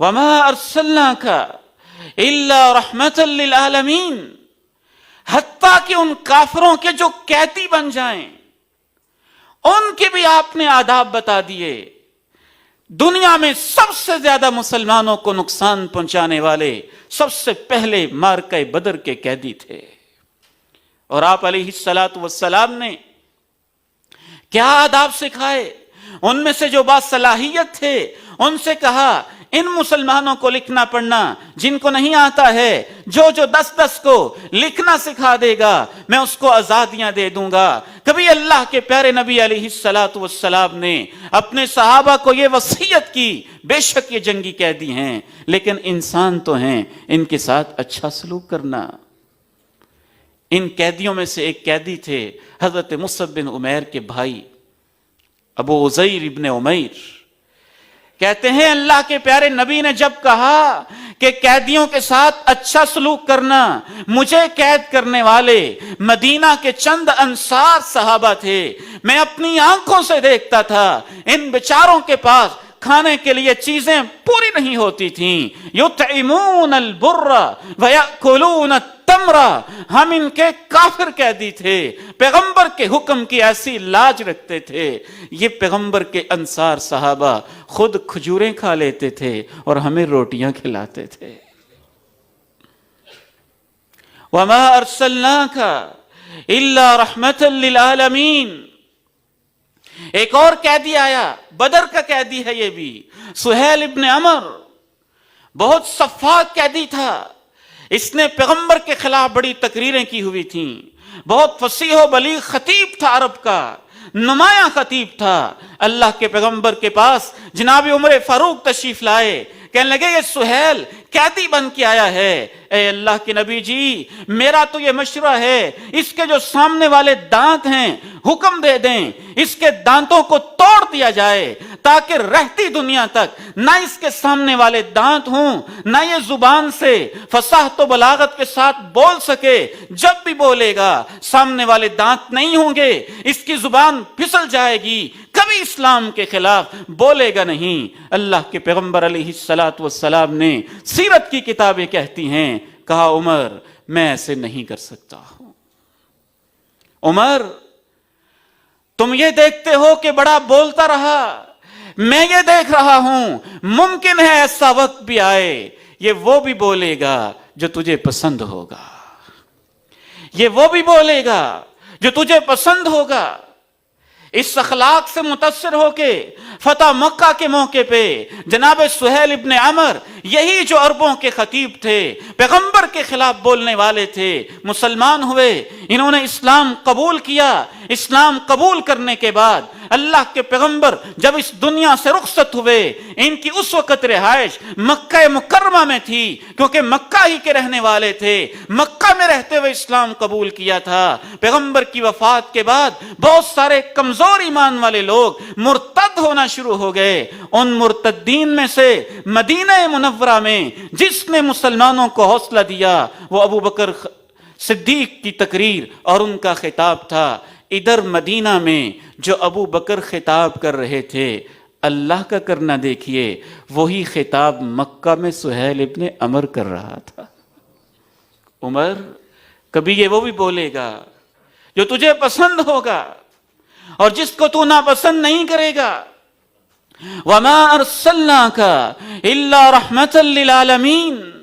وما ارسلناک الا رحمتا للعالمین، حتیٰ کہ ان کافروں کے جو قیدی بن جائیں ان کے بھی آپ نے آداب بتا دیے۔ دنیا میں سب سے زیادہ مسلمانوں کو نقصان پہنچانے والے سب سے پہلے معرکہ بدر کے قیدی تھے، اور آپ علیہ الصلوۃ والسلام نے کیا آداب سکھائے؟ ان میں سے جو باصلاحیت تھے ان سے کہا ان مسلمانوں کو لکھنا پڑھنا جن کو نہیں آتا ہے، جو 10 کو لکھنا سکھا دے گا میں اس کو آزادیاں دے دوں گا۔ کبھی اللہ کے پیارے نبی علیہ الصلوۃ والسلام نے اپنے صحابہ کو یہ وصیت کی، بے شک یہ جنگی قیدی ہیں لیکن انسان تو ہیں، ان کے ساتھ اچھا سلوک کرنا۔ ان قیدیوں میں سے ایک قیدی تھے حضرت مصعب بن عمیر کے بھائی ابو عزیر ابن عمیر۔ کہتے ہیں اللہ کے پیارے نبی نے جب کہا کہ قیدیوں کے ساتھ اچھا سلوک کرنا، مجھے قید کرنے والے مدینہ کے چند انصار صحابہ تھے، میں اپنی آنکھوں سے دیکھتا تھا ان بیچاروں کے پاس کھانے کے لیے چیزیں پوری نہیں ہوتی تھیں۔ یطعمون البر ویأکلون التمر، ہم ان کے کافر قیدی تھے، پیغمبر کے حکم کی ایسی لاج رکھتے تھے۔ یہ پیغمبر کے انصار صحابہ خود کھجوریں کھا لیتے تھے اور ہمیں روٹیاں کھلاتے تھے۔ وما ارسلناک الا رحمتا للعالمین۔ ایک اور قیدی آیا، بدر کا قیدی ہے یہ بھی، سہیل ابن عمر، بہت سفاک قیدی تھا۔ اس نے پیغمبر کے خلاف بڑی تقریریں کی ہوئی تھیں، بہت فصیح و بلیغ خطیب تھا، عرب کا نمایاں خطیب تھا۔ اللہ کے پیغمبر کے پاس جناب عمر فاروق تشریف لائے، کہنے لگے یہ سہیل قیدی بن کے آیا ہے، اے اللہ کے نبی جی میرا تو یہ مشورہ ہے اس کے جو سامنے والے دانت ہیں حکم دے دیں اس کے دانتوں کو توڑ دیا جائے، تاکہ رہتی دنیا تک نہ اس کے سامنے والے دانت ہوں، نہ یہ زبان سے فصاحت و بلاغت کے ساتھ بول سکے، جب بھی بولے گا سامنے والے دانت نہیں ہوں گے، اس کی زبان پھسل جائے گی، کبھی اسلام کے خلاف بولے گا نہیں۔ اللہ کے پیغمبر علیہ الصلوۃ والسلام نے سیرت کی کتابیں کہتی ہیں، کہا عمر میں ایسے نہیں کر سکتا ہوں۔ عمر تم یہ دیکھتے ہو کہ بڑا بولتا رہا، میں یہ دیکھ رہا ہوں ممکن ہے ایسا وقت بھی آئے یہ وہ بھی بولے گا جو تجھے پسند ہوگا، یہ وہ بھی بولے گا جو تجھے پسند ہوگا۔ اس اخلاق سے متاثر ہو کے فتح مکہ کے موقع پہ جناب سہیل ابن عمر، یہی جو عربوں کے خطیب تھے، پیغمبر کے خلاف بولنے والے تھے، مسلمان ہوئے، انہوں نے اسلام قبول کیا۔ اسلام قبول کرنے کے بعد اللہ کے پیغمبر جب اس دنیا سے رخصت ہوئے، ان کی اس وقت رہائش مکہ مکرمہ میں تھی، کیونکہ مکہ ہی کے رہنے والے تھے، مکہ میں رہتے ہوئے اسلام قبول کیا تھا۔ پیغمبر کی وفات کے بعد بہت سارے کمزور ایمان والے لوگ مرتد ہونا شروع ہو گئے۔ ان مرتدین میں سے مدینہ منورہ میں جس نے مسلمانوں کو حوصلہ دیا وہ ابو بکر صدیق کی تقریر اور ان کا خطاب تھا۔ ادھر مدینہ میں جو ابو بکر خطاب کر رہے تھے اللہ کا کرنا دیکھیے، وہی خطاب مکہ میں سہیل ابن عمر کر رہا تھا۔ عمر کبھی یہ وہ بھی بولے گا جو تجھے پسند ہوگا اور جس کو تو ناپسند نہیں کرے گا۔ وَمَا أَرْسَلْنَاكَ إِلَّا رَحْمَةً لِلْعَالَمِينَ۔